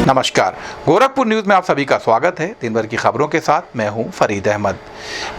नमस्कार, गोरखपुर न्यूज में आप सभी का स्वागत है। दिन भर की खबरों के साथ मैं हूं फरीद अहमद।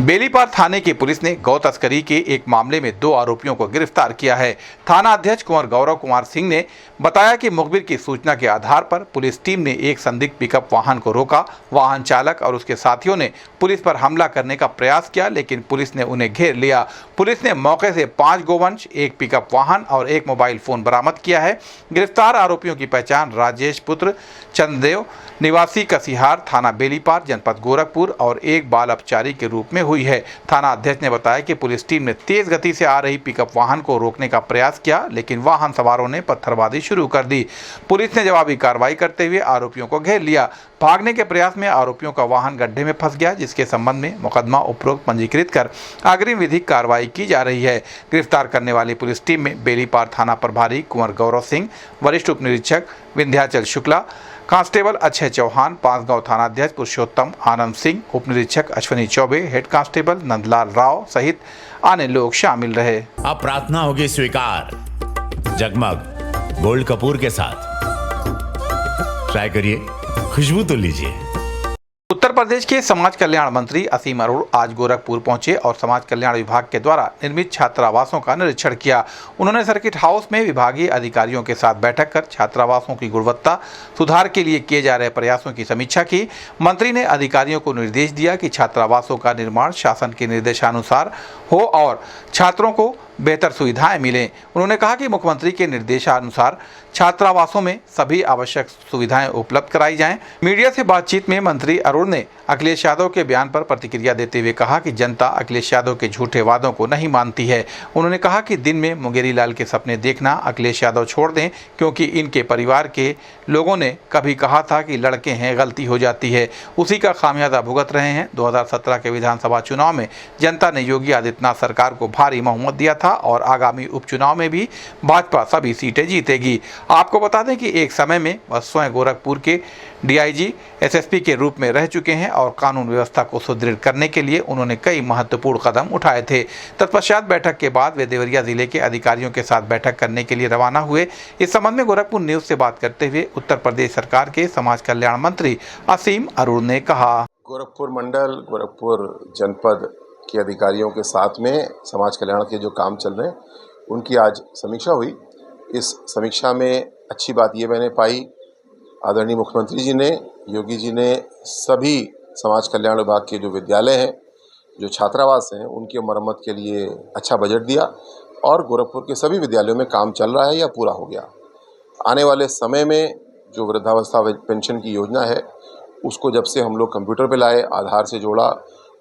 बेलीपार थाने की पुलिस ने गौ तस्करी के एक मामले में 2 आरोपियों को गिरफ्तार किया है। थाना अध्यक्ष कुंवर गौरव कुमार सिंह ने बताया कि मुखबिर की सूचना के आधार पर पुलिस टीम ने एक संदिग्ध पिकअप वाहन को रोका। वाहन चालक और उसके साथियों ने पुलिस पर हमला करने का प्रयास किया, लेकिन पुलिस ने उन्हें घेर लिया। पुलिस ने मौके से 5 गोवंश, 1 पिकअप वाहन और 1 मोबाइल फोन बरामद किया है। गिरफ्तार आरोपियों की पहचान राजेश पुत्र चंद्रदेव निवासी कसिहार, थाना बेलीपार, जनपद गोरखपुर और एक बाल अपचारी के रूप में हुई है। थाना अध्यक्ष ने बताया कि पुलिस टीम ने तेज गति से आ रही पिकअप वाहन को रोकने का प्रयास किया, लेकिन वाहन सवारों ने पत्थरबाजी शुरू कर दी। पुलिस ने जवाबी कार्रवाई करते हुए आरोपियों को घेर लिया। भागने के प्रयास में आरोपियों का वाहन गड्ढे में फंस गया, जिसके संबंध में मुकदमा उपरोक्त पंजीकृत कर अग्रिम विधिक कार्रवाई की जा रही है। गिरफ्तार करने वाली पुलिस टीम में बेलीपार थाना प्रभारी कुंवर गौरव सिंह, वरिष्ठ उप निरीक्षक विंध्याचल शुक्ला, कांस्टेबल अक्षय चौहान, पांचगांव थानाध्यक्ष पुरुषोत्तम आनंद सिंह, उप निरीक्षक अश्विनी चौबे, हेड कांस्टेबल नंदलाल राव सहित अन्य लोग शामिल रहे। अब प्रार्थना होगी स्वीकार जगमग गोल्ड कपूर के साथ। ट्राई करिए, खुशबू तो लीजिए। उत्तर प्रदेश के समाज कल्याण मंत्री असीम अरोड़ आज गोरखपुर पहुंचे और समाज कल्याण विभाग के द्वारा निर्मित छात्रावासों का निरीक्षण किया। उन्होंने सर्किट हाउस में विभागीय अधिकारियों के साथ बैठक कर छात्रावासों की गुणवत्ता सुधार के लिए किए जा रहे प्रयासों की समीक्षा की। मंत्री ने अधिकारियों को निर्देश दिया कि छात्रावासों का निर्माण शासन के निर्देशानुसार हो और छात्रों को बेहतर सुविधाएं मिलें। उन्होंने कहा कि मुख्यमंत्री के निर्देशानुसार छात्रावासों में सभी आवश्यक सुविधाएं उपलब्ध कराई जाएं। मीडिया से बातचीत में मंत्री अरोड़ ने अखिलेश यादव के बयान पर प्रतिक्रिया देते हुए कहा कि जनता अखिलेश यादव के झूठे वादों को नहीं मानती है। उन्होंने कहा कि दिन में मुंगेरी लाल के सपने देखना अखिलेश यादव छोड़ दें, क्योंकि इनके परिवार के लोगों ने कभी कहा था कि लड़के हैं, गलती हो जाती है, उसी का खामियाजा भुगत रहे हैं। 2017 के विधानसभा चुनाव में जनता ने योगी आदित्यनाथ सरकार को भारी बहुमत दिया था और आगामी उपचुनाव में भी भाजपा सभी सीटें जीतेगी। आपको बता दें कि एक समय में वह स्वयं गोरखपुर के डीआईजी एसएसपी के रूप में रह चुके हैं और कानून व्यवस्था को सुदृढ़ करने के लिए उन्होंने कई महत्वपूर्ण कदम उठाए थे। तत्पश्चात बैठक के बाद वे देवरिया जिले के अधिकारियों के साथ बैठक करने के लिए रवाना हुए। इस संबंध में गोरखपुर न्यूज से बात करते हुए उत्तर प्रदेश सरकार के समाज कल्याण मंत्री असीम अरोड़ ने कहा, गोरखपुर मंडल, गोरखपुर जनपद के अधिकारियों के साथ में समाज कल्याण के जो काम चल रहे हैं उनकी आज समीक्षा हुई। इस समीक्षा में अच्छी बात ये मैंने पाई, आदरणीय मुख्यमंत्री जी ने, योगी जी ने सभी समाज कल्याण विभाग के जो विद्यालय हैं, जो छात्रावास हैं, उनकी मरम्मत के लिए अच्छा बजट दिया और गोरखपुर के सभी विद्यालयों में काम चल रहा है या पूरा हो गया। आने वाले समय में जो वृद्धावस्था पेंशन की योजना है उसको जब से हम लोग कंप्यूटर पे लाए, आधार से जोड़ा,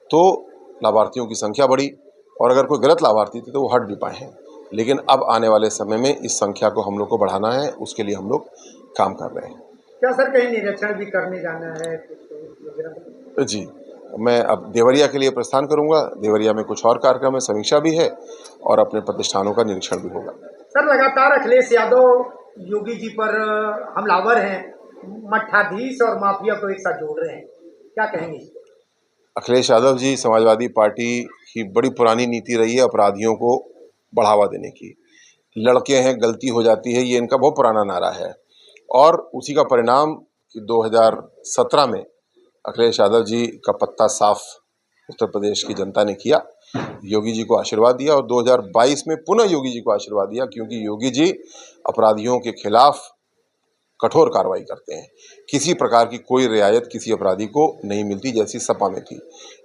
तो लाभार्थियों की संख्या बढ़ी और अगर कोई गलत लाभार्थी थे तो वो हट भी पाए हैं। लेकिन अब आने वाले समय में इस संख्या को हम लोग को बढ़ाना है, उसके लिए हम लोग काम कर रहे हैं। क्या सर कहीं निरीक्षण भी करने जाना है कुछ? जी, मैं अब देवरिया के लिए प्रस्थान करूंगा। देवरिया में कुछ और कार्यक्रम है, समीक्षा भी है और अपने प्रतिष्ठानों का निरीक्षण भी होगा। सर लगातार अखिलेश यादव योगी जी पर हमलावर हैं, मठाधीश और माफिया को एक साथ जोड़ रहे हैं, क्या कहेंगे? अखिलेश यादव जी, समाजवादी पार्टी की बड़ी पुरानी नीति रही है अपराधियों को बढ़ावा देने की। लड़के हैं, गलती हो जाती है, ये इनका बहुत पुराना नारा है और उसी का परिणाम कि 2017 में अखिलेश यादव जी का पत्ता साफ उत्तर प्रदेश की जनता ने किया, योगी जी को आशीर्वाद दिया और 2022 में पुनः योगी जी को आशीर्वाद दिया, क्योंकि योगी जी अपराधियों के खिलाफ कठोर कार्रवाई करते हैं। किसी प्रकार की कोई रियायत किसी अपराधी को नहीं मिलती, जैसी सपा में थी।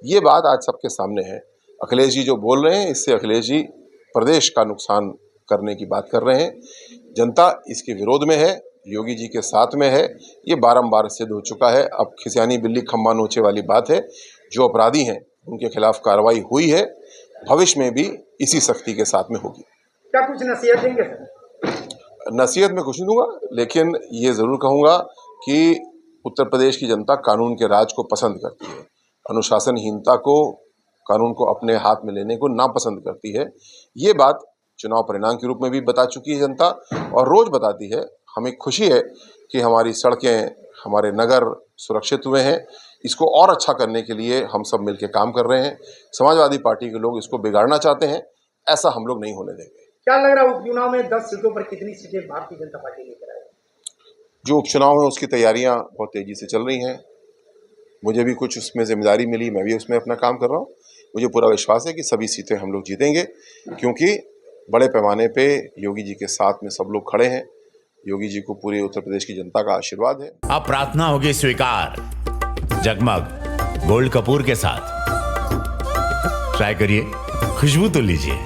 ये बात आज सबके सामने है। अखिलेश जी जो बोल रहे हैं, इससे अखिलेश जी प्रदेश का नुकसान करने की बात कर रहे हैं। जनता इसके विरोध में है, योगी जी के साथ में है, ये बारंबार सिद्ध हो चुका है। अब खिसियानी बिल्ली खम्बा नोचे वाली बात है। जो अपराधी हैं उनके खिलाफ कार्रवाई हुई है, भविष्य में भी इसी सख्ती के साथ में होगी। क्या कुछ नसीहत देंगे सर? नसीहत में कुछ नहीं दूंगा, लेकिन ये ज़रूर कहूँगा कि उत्तर प्रदेश की जनता कानून के राज को पसंद करती है, अनुशासनहीनता को, कानून को अपने हाथ में लेने को नापसंद करती है। ये बात चुनाव परिणाम के रूप में भी बता चुकी है जनता और रोज़ बताती है। हमें खुशी है कि हमारी सड़कें, हमारे नगर सुरक्षित हुए हैं। इसको और अच्छा करने के लिए हम सब मिलकर काम कर रहे हैं। समाजवादी पार्टी के लोग इसको बिगाड़ना चाहते हैं, ऐसा हम लोग नहीं होने देंगे। क्या लग रहा है उपचुनाव में 10 सीटों पर कितनी सीटें भारतीय जनता पार्टी लेकर आएगी? जो उपचुनाव है उसकी तैयारियां बहुत तेजी से चल रही हैं। मुझे भी कुछ उसमें जिम्मेदारी मिली, मैं भी उसमें अपना काम कर रहा हूँ। मुझे पूरा विश्वास है कि सभी सीटें हम लोग जीतेंगे, क्योंकि बड़े पैमाने पे योगी जी के साथ में सब लोग खड़े हैं। योगी जी को पूरे उत्तर प्रदेश की जनता का आशीर्वाद है। अब प्रार्थना होगी स्वीकार जगमग गोल्ड कपूर के साथ। ट्राई करिए, खुशबू तो लीजिए।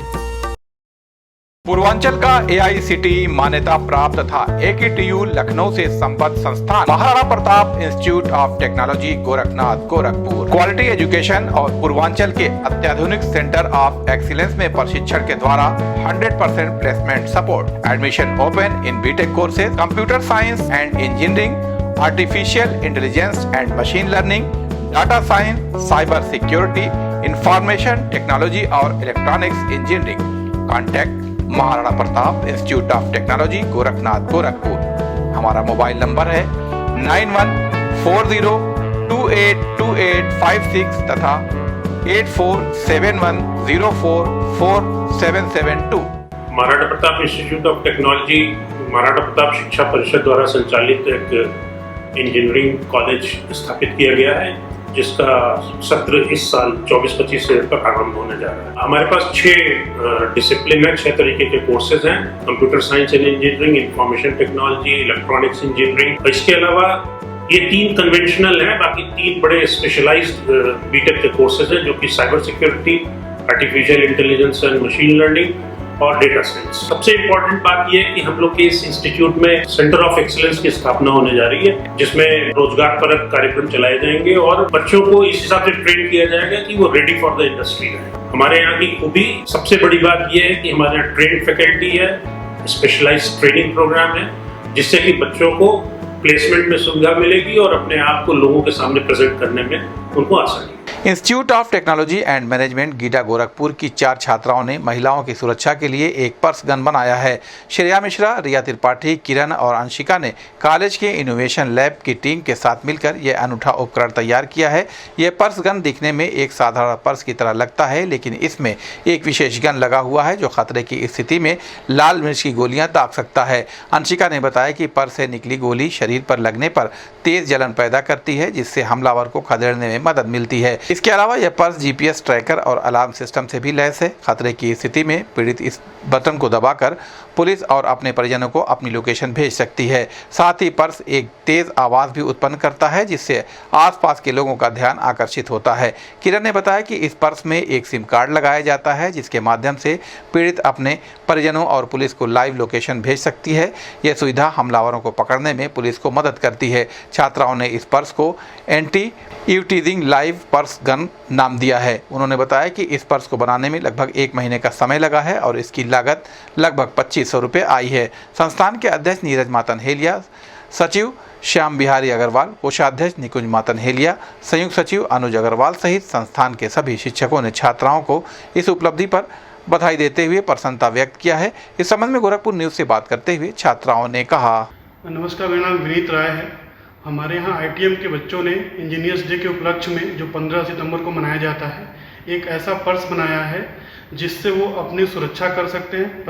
पूर्वांचल का AICTE मान्यता प्राप्त तथा AKTU लखनऊ से संबद्ध संस्थान Maharana Pratap institute of technology Gorakhnath Gorakhpur quality education और पूर्वांचल के अत्याधुनिक सेंटर ऑफ एक्सीलेंस में प्रशिक्षण के द्वारा 100% placement support. Admission open in BTech courses, computer science and engineering, artificial intelligence and machine learning, data science, cyber security, information technology और electronics engineering. Contact Maharana Pratap institute of technology Gorakhnath Gorakhpur. हमारा mobile number है 9140282856 तथा 8471044772। Maharana Pratap institute of technology Maharana Pratap Shiksha Parishad द्वारा संचालित एक engineering college स्थापित किया गया है, जिसका सत्र इस साल 24-25 से आरंभ होने जा रहा है। हमारे पास 6 डिसिप्लिन है, 6 तरीके के कोर्सेज हैं। Computer science and engineering, information technology, electronics engineering. इसके अलावा ये 3 कन्वेंशनल हैं, बाकी 3 बड़े स्पेशलाइज्ड बीटेक के कोर्सेज हैं, जो कि cyber security, artificial intelligence and machine learning और डेटा साइंस। सबसे इम्पोर्टेंट बात यह है कि हम लोग के इस इंस्टीट्यूट में सेंटर ऑफ एक्सीलेंस की स्थापना होने जा रही है, जिसमें रोजगार परक कार्यक्रम चलाए जाएंगे और बच्चों को इस हिसाब से ट्रेन किया जाएगा कि वो रेडी फॉर द इंडस्ट्री रहे। हमारे यहाँ की खूबी, सबसे बड़ी बात यह है कि हमारे यहाँ ट्रेन फैकल्टी है, स्पेशलाइज्ड ट्रेनिंग प्रोग्राम है, जिससे कि बच्चों को प्लेसमेंट में सुविधा मिलेगी और अपने आप को लोगों के सामने प्रेजेंट करने में उनको आसानी। Institute of technology and management GIDA Gorakhpur की 4 छात्राओं ने महिलाओं की सुरक्षा के लिए एक पर्स गन बनाया है। श्रेया मिश्रा, रिया त्रिपाठी, किरण और अंशिका ने कॉलेज के इनोवेशन लैब की टीम के साथ मिलकर यह अनूठा उपकरण तैयार किया है। यह पर्स गन दिखने में एक साधारण पर्स की तरह लगता है, लेकिन इसमें एक विशेष गन लगा हुआ है जो खतरे की स्थिति में लाल मिर्च की गोलियां दाग सकता है। अंशिका ने बताया कि पर्स से निकली गोली शरीर पर लगने पर तेज जलन पैदा करती है, जिससे हमलावर को खदेड़ने में मदद मिलती है। इसके अलावा यह पर्स GPS ट्रैकर और अलार्म सिस्टम से भी लैस है। खतरे की स्थिति में पीड़ित इस बटन को दबाकर पुलिस और अपने परिजनों को अपनी लोकेशन भेज सकती है। साथ ही पर्स एक तेज आवाज़ भी उत्पन्न करता है, जिससे आसपास के लोगों का ध्यान आकर्षित होता है। किरण ने बताया कि इस पर्स में एक सिम कार्ड लगाया जाता है, जिसके माध्यम से पीड़ित अपने परिजनों और पुलिस को लाइव लोकेशन भेज सकती है। यह सुविधा हमलावरों को पकड़ने में पुलिस को मदद करती है। छात्राओं ने इस पर्स को एंटी यूटीजिंग लाइव पर्स गन नाम दिया है। उन्होंने बताया कि इस पर्स को बनाने में लगभग 1 महीने का समय लगा है और इसकी लागत लगभग 2500 रुपये आई है। संस्थान के अध्यक्ष नीरज मातन हेलिया, सचिव श्याम बिहारी अग्रवाल, कोषाध्यक्ष निकुंज मातन हेलिया, संयुक्त सचिव अनुज अग्रवाल सहित संस्थान के सभी शिक्षकों ने छात्राओं को इस उपलब्धि पर बधाई देते हुए प्रसन्नता व्यक्त किया है। इस संबंध में गोरखपुर न्यूज से बात करते हुए छात्राओं ने कहा। नमस्कार, मेरा नाम विनीत राय है। हमारे यहाँ ITM के बच्चों ने इंजीनियर्स डे के उपलक्ष्य में, जो 15 सितंबर को मनाया जाता है, एक ऐसा पर्स बनाया है जिससे वो अपनी सुरक्षा कर सकते हैं।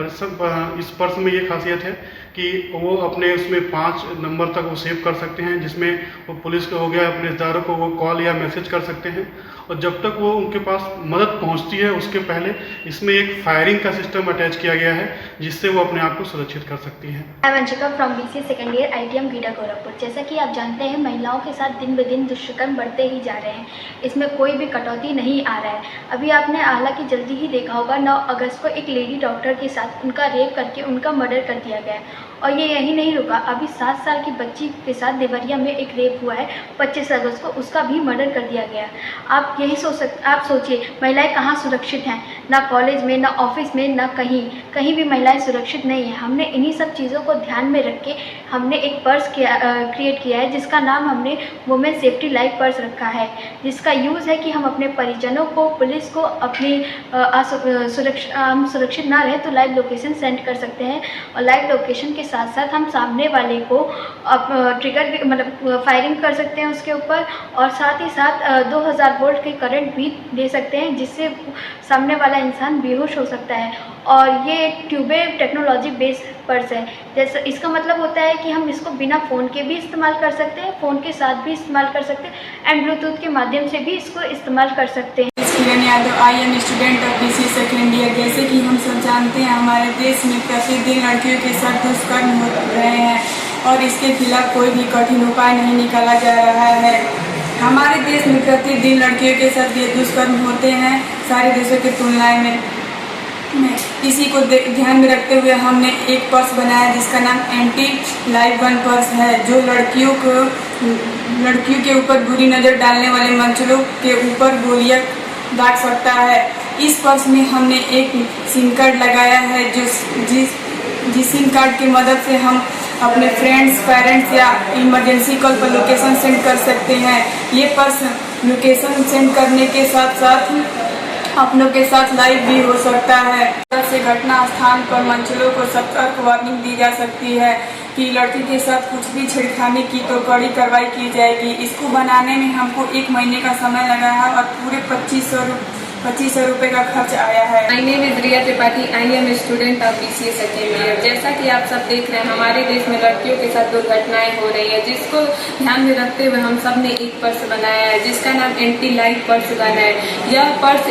इस पर्स में ये खासियत है कि वो अपने उसमें 5 नंबर तक वो सेव कर सकते हैं, जिसमें वो पुलिस को हो गया, अपने रिश्तेदारों को वो कॉल या मैसेज कर सकते हैं, और जब तक वो उनके पास मदद पहुंचती है उसके पहले इसमें एक फायरिंग का सिस्टम अटैच किया गया है, जिससे वो अपने आप को सुरक्षित कर सकती हैं। Vanshika from BCA second year ITM GIDA Gorakhpur. जैसा कि आप जानते हैं, महिलाओं के साथ दिन ब दिन दुष्कर्म बढ़ते ही जा रहे हैं। इसमें कोई भी कटौती नहीं आ रहा है। अभी आपने हालांकि जल्दी ही देखा होगा, 9 अगस्त को एक लेडी डॉक्टर के साथ उनका रेप करके उनका मर्डर कर दिया गया है। और ये यही नहीं रुका, अभी 7 साल की बच्ची के साथ देवरिया में एक रेप हुआ है। 25 अगस्त को उसका भी मर्डर कर दिया गया। आप यही आप सोचिए, महिलाएं कहाँ सुरक्षित हैं? ना कॉलेज में, ना ऑफिस में, ना कहीं भी महिलाएं सुरक्षित नहीं हैं। हमने इन्हीं सब चीज़ों को ध्यान में रख के हमने एक पर्स क्रिएट किया है, जिसका नाम हमने वुमेन सेफ्टी लाइव पर्स रखा है, जिसका यूज़ है कि हम अपने परिजनों को, पुलिस को अपनी हम सुरक्षित ना रहे तो लाइव लोकेशन सेंड कर सकते हैं, और लाइव लोकेशन के साथ साथ हम सामने वाले को ट्रिगर भी मतलब फायरिंग कर सकते हैं उसके ऊपर, और साथ ही साथ 2000 वोल्ट के करंट भी दे सकते हैं जिससे सामने वाला इंसान बेहोश हो सकता है। और ये ट्यूबे टेक्नोलॉजी बेस्ड पर्स है, जैसे इसका मतलब होता है कि हम इसको बिना फ़ोन के भी इस्तेमाल कर सकते हैं, फ़ोन के साथ भी इस्तेमाल कर सकते हैं एंड ब्लूटूथ के माध्यम से भी इसको इस्तेमाल कर सकते हैं। Kiran Yadav, I am student of BCA second year. जैसे कि हम सब जानते हैं हमारे देश में प्रतिदिन लड़कियों के साथ दुष्कर्म हो रहे हैं और इसके खिलाफ कोई भी कठिन उपाय नहीं निकाला जा रहा है। हमारे देश में प्रतिदिन लड़कियों के साथ ये दुष्कर्म होते हैं सारे देशों की तुलना में। इसी को ध्यान में रखते हुए हमने एक पर्स बनाया जिसका नाम एंटी लाइव गन पर्स है, जो लड़कियों के ऊपर बुरी नज़र डालने वाले मंचलों के ऊपर गोलियां दाग सकता है। इस पर्स में हमने एक सिम कार्ड लगाया है जिस सिम कार्ड की मदद से हम अपने फ्रेंड्स, पेरेंट्स या इमरजेंसी कॉल पर लोकेशन सेंड कर सकते हैं। ये पर्स लोकेशन सेंड करने के साथ साथ अपनों के साथ लाइव भी हो सकता है। से घटना स्थान पर मंचलों को सतर्क वार्निंग दी जा सकती है कि लड़की के साथ कुछ भी छेड़खानी की तो कड़ी कार्रवाई की जाएगी। इसको बनाने में हमको 1 महीने का समय लगा है और पूरे 2500 रुपये का खर्च आया है। My name is Riya Tripathi, I am student of BCA second year. जैसा कि आप सब देख रहे हैं हमारे देश में लड़कियों के साथ दुर्घटनाएं हो रही है, जिसको ध्यान में रखते हुए हम सब ने एक पर्स बनाया है जिसका नाम एंटी लाइव पर्स गन है। यह पर्स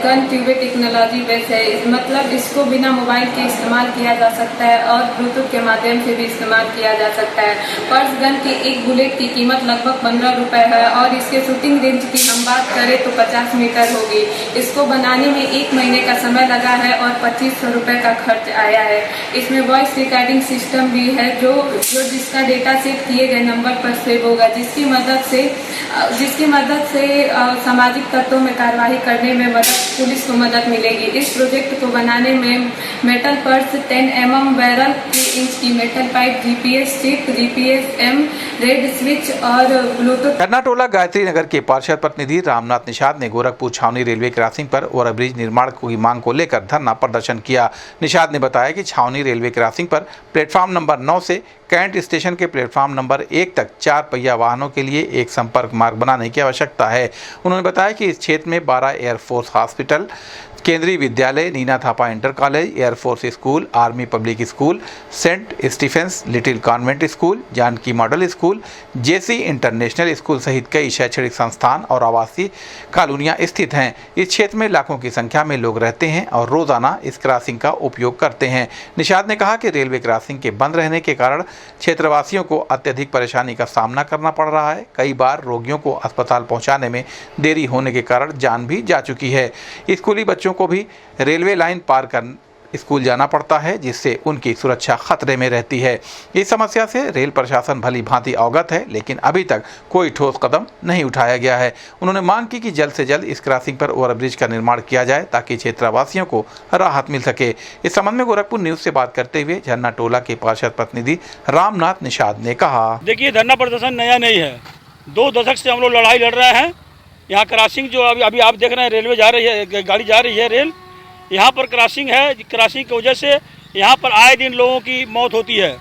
गन ट्यूबे टेक्नोलॉजी बेस्ड है, मतलब इसको बिना मोबाइल के इस्तेमाल किया जा सकता है और ब्लूटूथ के माध्यम से भी इस्तेमाल किया जा सकता है। पर्स गन की एक बुलेट की कीमत लगभग 15 रुपये है और इसके शूटिंग रेंज की हम बात करें तो 50 मीटर होगी। इसको बनाने में 1 महीने का समय लगा है और 2500 रुपये का खर्च आया है। इसमें वॉइस रिकॉर्डिंग सिस्टम भी है जो जिसका डेटा सेव किए गए नंबर पर सेव होगा, जिसकी मदद से सामाजिक तत्वों में कार्रवाई करने में पुलिस को मदद मिलेगी। इस प्रोजेक्ट को बनाने में metal purse, 10 mm barrel, 3 inch की metal pipe, GPS chip, GPSM, red switch और ब्लूटूथ। कर्नाटोला गायत्री नगर के पार्षद प्रतिनिधि रामनाथ निषाद ने गोरखपुर छावनी रेलवे क्रॉसिंग पर ओवरब्रिज निर्माण की मांग को लेकर धरना प्रदर्शन किया। निषाद ने बताया कि छावनी रेलवे क्रॉसिंग पर प्लेटफॉर्म नंबर 9 से कैंट स्टेशन के प्लेटफॉर्म नंबर 1 तक 4 पहिया वाहनों के लिए एक संपर्क मार्ग बनाने की आवश्यकता है। उन्होंने बताया कि इस क्षेत्र में 12 air force hospital, Kendriya Vidyalaya, Neena Thapa inter college, air force school, army public school, Saint Stephen's little convent school, Janaki model school, JC international school सहित कई शैक्षणिक संस्थान और आवासीय कॉलोनियां स्थित हैं। इस क्षेत्र में लाखों की संख्या में लोग रहते हैं और रोजाना इस क्रॉसिंग का उपयोग करते हैं। निषाद ने कहा कि रेलवे क्रॉसिंग के बंद रहने के कारण क्षेत्रवासियों को अत्यधिक परेशानी का सामना करना पड़ रहा है। कई बार रोगियों को अस्पताल पहुँचाने में देरी होने के कारण जान भी जा चुकी है। स्कूली बच्चों को भी रेलवे लाइन पार कर स्कूल जाना पड़ता है, जिससे उनकी सुरक्षा खतरे में रहती है। इस समस्या से रेल प्रशासन भली भांति अवगत है, लेकिन अभी तक कोई ठोस कदम नहीं उठाया गया है। उन्होंने मांग की कि जल्द से जल्द इस क्रॉसिंग पर ओवरब्रिज का निर्माण किया जाए ताकि क्षेत्रवासियों को राहत मिल सके। इस संबंध में गोरखपुर न्यूज से बात करते हुए झरना टोला के पार्षद प्रतिनिधि रामनाथ निषाद ने कहा, देखिए धरना प्रदर्शन नया नहीं है, 2 दशक से हम लोग लड़ाई लड़ रहे हैं। यहाँ क्रॉसिंग जो अभी आप देख रहे हैं, रेलवे जा रही है, गाड़ी जा रही है रेल, यहाँ पर क्रॉसिंग है। क्रॉसिंग की वजह से यहाँ पर आए दिन लोगों की मौत होती है।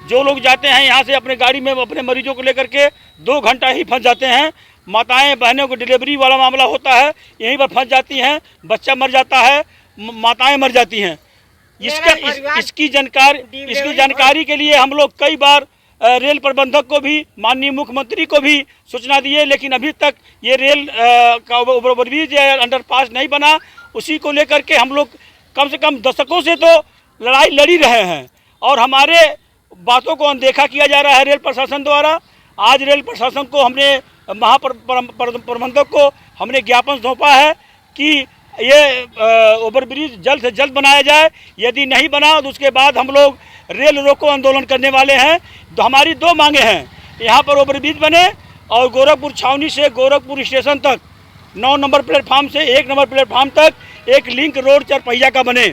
जो लोग जाते हैं यहाँ से अपने गाड़ी में अपने मरीजों को लेकर के 2 घंटा ही फंस जाते हैं। माताएं बहनों को डिलीवरी वाला मामला होता है, यहीं पर फंस जाती हैं, बच्चा मर जाता है, माताएं मर जाती हैं। इसकी जानकारी के लिए हम लोग कई बार रेल प्रबंधक को भी, माननीय मुख्यमंत्री को भी सूचना दिए, लेकिन अभी तक ये रेल का ओवरब्रिज अंडरपास नहीं बना। उसी को लेकर के हम लोग कम से कम दशकों से तो लड़ाई लड़ी रहे हैं और हमारे बातों को अनदेखा किया जा रहा है रेल प्रशासन द्वारा। आज रेल प्रशासन को हमने महाप्रबंधक को हमने ज्ञापन सौंपा है कि ये ओवरब्रिज जल्द से जल्द बनाया जाए। यदि नहीं बना तो उसके बाद हम लोग रेल रोको आंदोलन करने वाले हैं। तो हमारी 2 मांगे हैं, यहाँ पर ओवरब्रिज बने और गोरखपुर छावनी से गोरखपुर स्टेशन तक 9 नंबर प्लेटफार्म से 1 नंबर प्लेटफार्म तक एक लिंक रोड 4 पहिया का बने,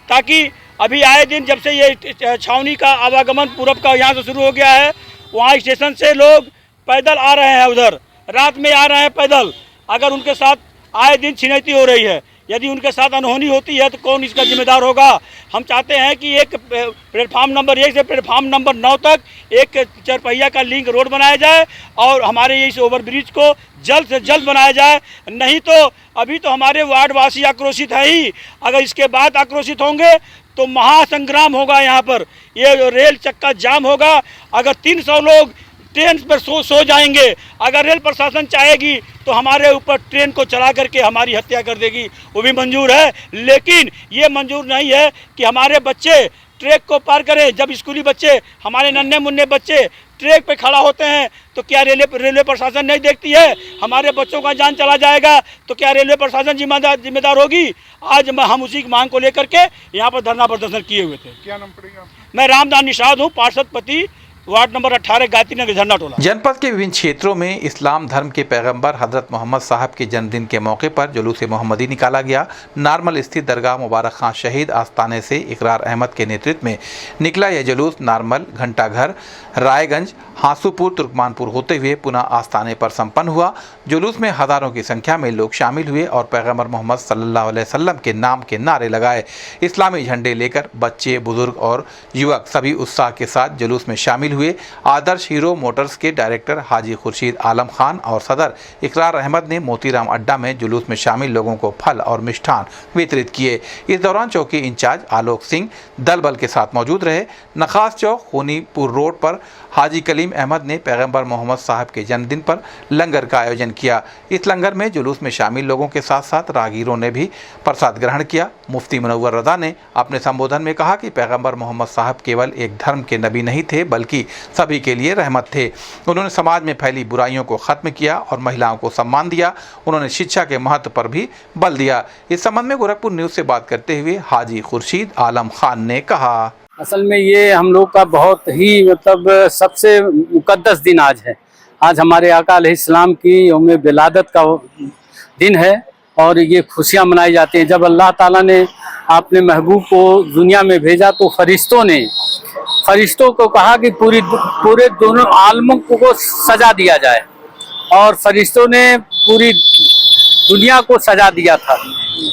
ताकि अभी आए दिन जब से ये छावनी का आवागमन पूरब का यहाँ से शुरू हो गया है, वहाँ स्टेशन से लोग पैदल आ रहे हैं, उधर रात में आ रहे हैं पैदल। अगर उनके साथ आए दिन छिनैती हो रही है, यदि उनके साथ अनहोनी होती है तो कौन इसका जिम्मेदार होगा। हम चाहते हैं कि एक प्लेटफार्म नंबर 1 से प्लेटफार्म नंबर 9 तक एक चरपहिया का लिंक रोड बनाया जाए और हमारे इस ओवरब्रिज को जल्द से जल्द बनाया जाए। नहीं तो अभी तो हमारे वार्डवासी आक्रोशित है ही, अगर इसके बाद आक्रोशित होंगे तो महासंग्राम होगा। यहाँ पर ये रेल चक्का जाम होगा। अगर 300 लोग ट्रेन पर सो जाएंगे, अगर रेल प्रशासन चाहेगी तो हमारे ऊपर ट्रेन को चला करके हमारी हत्या कर देगी, वो भी मंजूर है। लेकिन ये मंजूर नहीं है कि हमारे बच्चे ट्रैक को पार करें। जब स्कूली बच्चे, हमारे नन्हे मुन्ने बच्चे ट्रैक पे खड़ा होते हैं तो क्या रेलवे प्रशासन नहीं देखती है? हमारे बच्चों का जान चला जाएगा तो क्या रेलवे प्रशासन जिम्मेदार होगी? आज हम उसी की मांग को लेकर के यहाँ पर धरना प्रदर्शन किए हुए थे। क्या नाम पड़ेगा? मैं रामदास निषाद हूँ, पार्षद पति, वार्ड नंबर 18, गायत्री नगर, झंडा टोला। जनपद के विभिन्न क्षेत्रों में इस्लाम धर्म के पैगंबर हजरत मोहम्मद साहब के जन्मदिन के मौके पर जुलूस मोहम्मदी निकाला गया। नारमल स्थित दरगाह मुबारक खां शहीद आस्थाने से इकरार अहमद के नेतृत्व में निकला यह जुलूस नारमल, घंटाघर, रायगंज, हांसूपुर, तुर्कमानपुर होते हुए पुनः आस्थाने पर संपन्न हुआ। जुलूस में हजारों की संख्या में लोग शामिल हुए और पैगंबर मोहम्मद सल्लल्लाहु अलैहि वसल्लम के नाम के नारे लगाए। इस्लामी झंडे लेकर बच्चे, बुजुर्ग और युवक सभी उत्साह के साथ जुलूस में शामिल हुए। आदर्श हीरो मोटर्स के डायरेक्टर हाजी खुर्शीद आलम खान और सदर इकरार अहमद ने मोतीराम अड्डा में जुलूस में शामिल लोगों को फल और मिष्ठान वितरित किए। इस दौरान चौकी इंचार्ज आलोक सिंह दल बल के साथ मौजूद रहे। नखास चौक, खूनीपुर रोड पर हाजी कलीम अहमद ने पैगंबर मोहम्मद साहब के जन्मदिन पर लंगर का आयोजन किया। इस लंगर में जुलूस में शामिल लोगों के साथ साथ राहगीरों ने भी प्रसाद ग्रहण किया। मुफ्ती मुनव्वर रज़ा ने अपने संबोधन में कहा कि पैगंबर मोहम्मद साहब केवल एक धर्म के नबी नहीं थे बल्कि सभी के लिए रहमत थे। उन्होंने समाज में फैली बुराइयों को खत्म किया और महिलाओं को सम्मान दिया। उन्होंने शिक्षा के महत्व पर भी बल दिया। इस संबंध में गोरखपुर न्यूज़ से बात करते हुए हाजी खुर्शीद आलम खान ने कहा, असल में ये हम लोग का बहुत ही सबसे मुकद्दस दिन आज है। आज हमारे आका अलैहिस्सलाम की यौम विलादत का दिन है और ये खुशियाँ मनाई जाती हैं। जब अल्लाह ताला ने अपने महबूब को दुनिया में भेजा तो फरिश्तों को कहा कि पूरे दोनों आलमों को सजा दिया जाए और फरिश्तों ने पूरी दुनिया को सजा दिया था।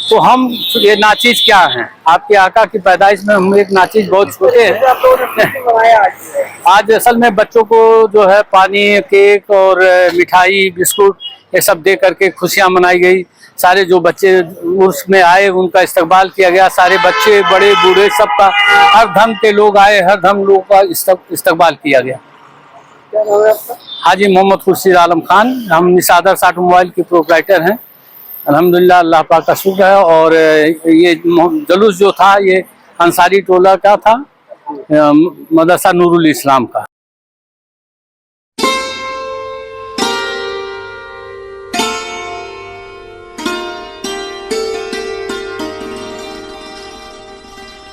तो हम ये नाचीज क्या हैं? आपके आका की पैदाइश में हम एक नाचीज बहुत छोटे हैं। आज असल में बच्चों को जो है पानी, केक और मिठाई, बिस्कुट ये सब दे करके खुशियां मनाई गई। सारे जो बच्चे उर्स में आए उनका इस्तकबाल किया गया। सारे बच्चे, बड़े, बूढ़े, सबका, हर धर्म के लोग आए, हर धर्म लोगों का इस्तकबाल किया गया। हाजी मोहम्मद खुर्शीद आलम खान, हम निसादर साठ मोबाइल के प्रोप्राइटर हैं। अल्हम्दुलिल्लाह, अल्लाह पाक का शुक्र है। और ये जुलूस जो था ये अंसारी टोला का था, मदरसा नूरुल इस्लाम का।